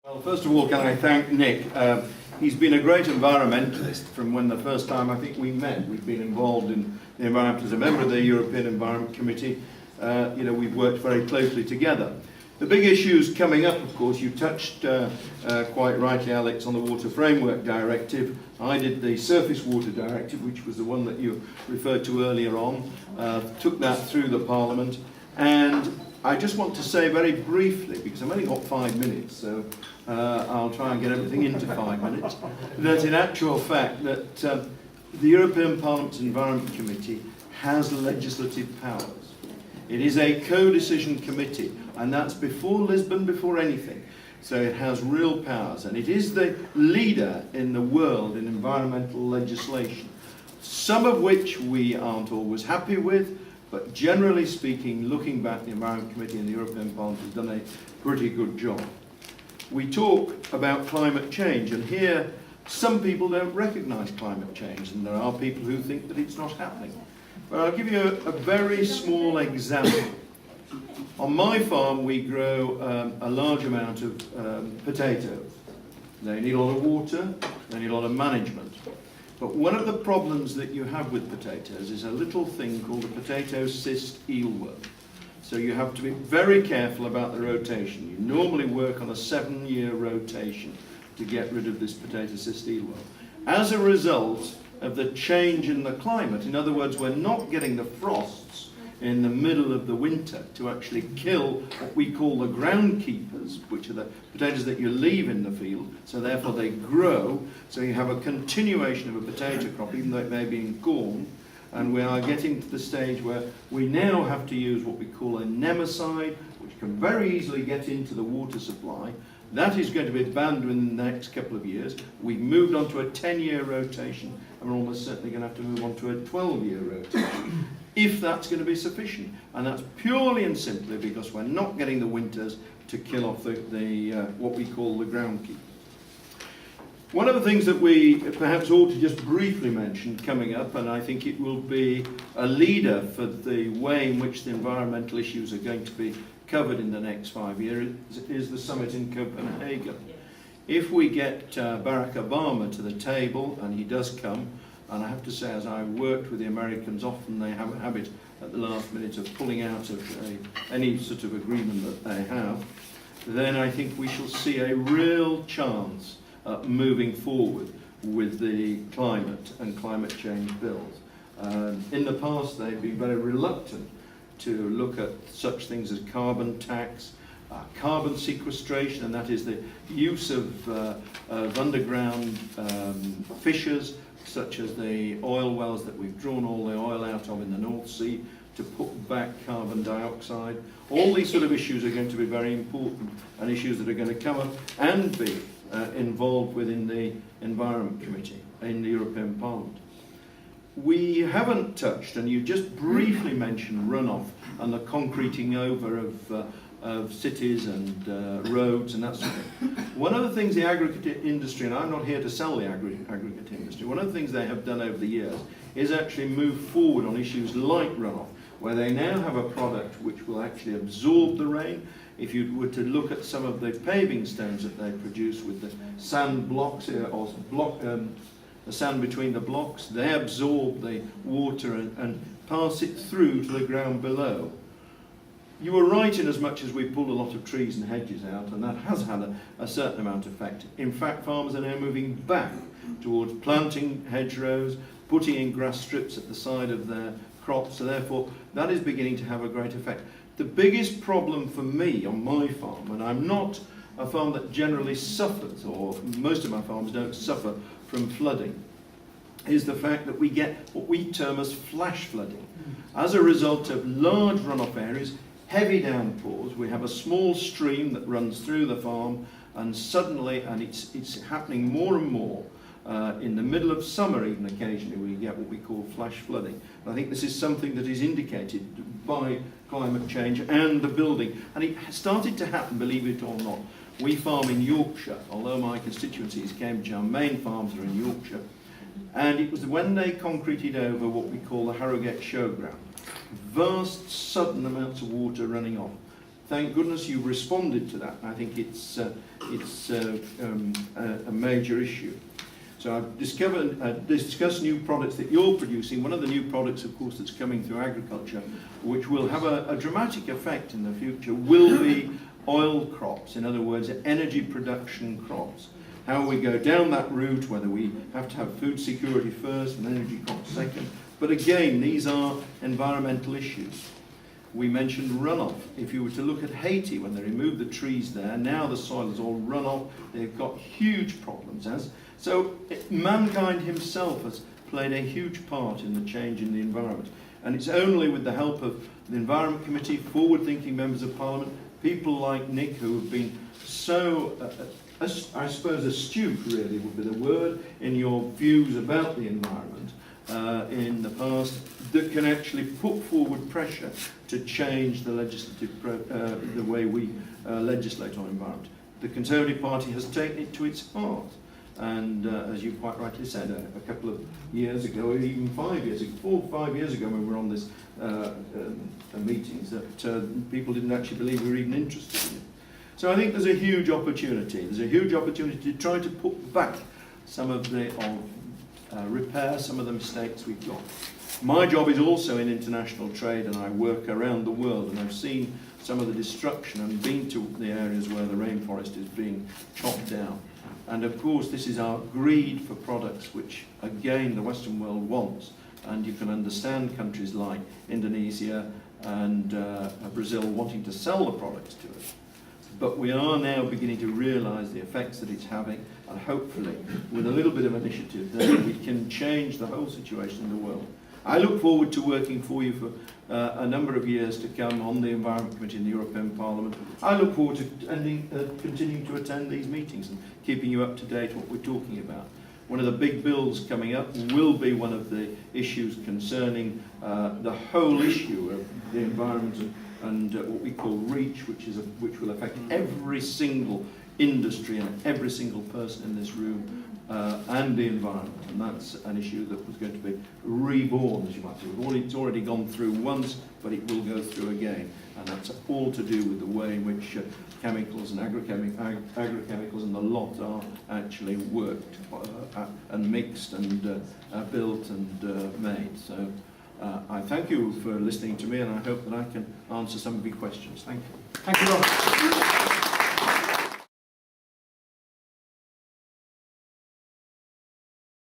Well, first of all, can I thank Nick? He's been a great environmentalist from when the first time I think we met. We've been involved in the environment as a member of the European Environment Committee. We've worked very closely together. The big issues coming up, of course, you touched quite rightly, Alex, on the Water Framework Directive. I did the Surface Water Directive, which was the one that you referred to earlier on. Took that through the Parliament, and I just want to say very briefly, because I've only got 5 minutes, so I'll try and get everything into 5 minutes, that in actual fact that the European Parliament's Environment Committee has legislative powers. It is a co-decision committee, and that's before Lisbon, before anything. So it has real powers, and it is the leader in the world in environmental legislation, some of which we aren't always happy with, but generally speaking, looking back, the Environment Committee and the European Parliament has done a pretty good job. We talk about climate change, and here some people don't recognise climate change, and there are people who think that it's not happening. But I'll give you a very small example. On my farm, we grow a large amount of potatoes. They need a lot of water, they need a lot of management. But one of the problems that you have with potatoes is a little thing called a potato cyst eelworm. So you have to be very careful about the rotation. You normally work on a 7-year rotation to get rid of this potato cyst eelworm. As a result of the change in the climate, in other words, we're not getting the frosts in the middle of the winter to actually kill what we call the groundkeepers, which are the potatoes that you leave in the field, so therefore they grow, so you have a continuation of a potato crop, even though it may be in corn, and we are getting to the stage where we now have to use what we call a nemicide, which can very easily get into the water supply. That is going to be banned within the next couple of years. We've moved on to a 10-year rotation, and we're almost certainly going to have to move on to a 12-year rotation, if that's going to be sufficient. And that's purely and simply because we're not getting the winters to kill off what we call the groundkeeper. One of the things that we perhaps ought to just briefly mention coming up, and I think it will be a leader for the way in which the environmental issues are going to be covered in the next 5 years, is the summit in Copenhagen. If we get Barack Obama to the table, and he does come, and I have to say, as I've worked with the Americans, often they have a habit at the last minute of pulling out of any sort of agreement that they have, then I think we shall see a real chance at moving forward with the climate and climate change bills. In the past, they've been very reluctant to look at such things as carbon tax, carbon sequestration, and that is the use of underground fissures, such as the oil wells that we've drawn all the oil out of in the North Sea to put back carbon dioxide. All these sort of issues are going to be very important, and issues that are going to come up and be involved within the Environment Committee in the European Parliament. We haven't touched, and you just briefly mentioned runoff and the concreting over of cities and roads and that sort of thing. One of the things the aggregate industry, and I'm not here to sell the aggregate industry, one of the things they have done over the years is actually move forward on issues like runoff, where they now have a product which will actually absorb the rain. If you were to look at some of the paving stones that they produce with the sand blocks or the sand between the blocks, they absorb the water and pass it through to the ground below. You were right in as much as we pulled a lot of trees and hedges out, and that has had a certain amount of effect. In fact, farmers are now moving back towards planting hedgerows, putting in grass strips at the side of their crops, so therefore that is beginning to have a great effect. The biggest problem for me on my farm, and I'm not a farm that generally suffers, or most of my farms don't suffer from flooding, is the fact that we get what we term as flash flooding. As a result of large runoff areas, heavy downpours, we have a small stream that runs through the farm, and suddenly, and it's happening more and more, in the middle of summer even occasionally, we get what we call flash flooding. And I think this is something that is indicated by climate change and the building. And it started to happen, believe it or not. We farm in Yorkshire, although my constituency is Cambridge, our main farms are in Yorkshire. And it was when they concreted over what we call the Harrogate Showground. Vast sudden amounts of water running off. thank goodness you've responded to that. I think it's a major issue. So I've discussed new products that you're producing. One of the new products, of course, that's coming through agriculture, which will have a dramatic effect in the future, will be oil crops. In other words, energy production crops. How we go down that route, whether we have to have food security first and energy crops second. But again, these are environmental issues. We mentioned runoff. If you were to look at Haiti, when they removed the trees there, now the soil is all run off. They've got huge problems. So mankind himself has played a huge part in the change in the environment. And it's only with the help of the Environment Committee, forward-thinking members of Parliament, people like Nick, who have been so, I suppose, astute, really, would be the word, in your views about the environment in the past, that can actually put forward pressure to change the legislative, the way we legislate on environment. The Conservative Party has taken it to its heart. And as you quite rightly said, a couple of years ago, or even 5 years ago, 4 or 5 years ago, when we were on this meetings, that people didn't actually believe we were even interested in it. So I think there's a huge opportunity. There's a huge opportunity to try to put back some of the, repair some of the mistakes we've got. My job is also in international trade, and I work around the world, and I've seen some of the destruction and been to the areas where the rainforest is being chopped down. And of course, this is our greed for products, which again the Western world wants. And you can understand countries like Indonesia and Brazil wanting to sell the products to us. But we are now beginning to realise the effects that it's having, and hopefully, with a little bit of initiative there, we can change the whole situation in the world. I look forward to working for you for a number of years to come on the Environment Committee in the European Parliament. I look forward to continuing to attend these meetings and keeping you up to date what we're talking about. One of the big bills coming up will be one of the issues concerning the whole issue of the environment and what we call REACH, which will affect every single industry and every single person in this room, and the environment. And that's an issue that was going to be reborn, as you might say. It's already gone through once, but it will go through again. And that's all to do with the way in which chemicals and agrochemicals and the lot are actually worked and mixed and built and made. So I thank you for listening to me, and I hope that I can answer some of your questions. Thank you. Thank you, Rob.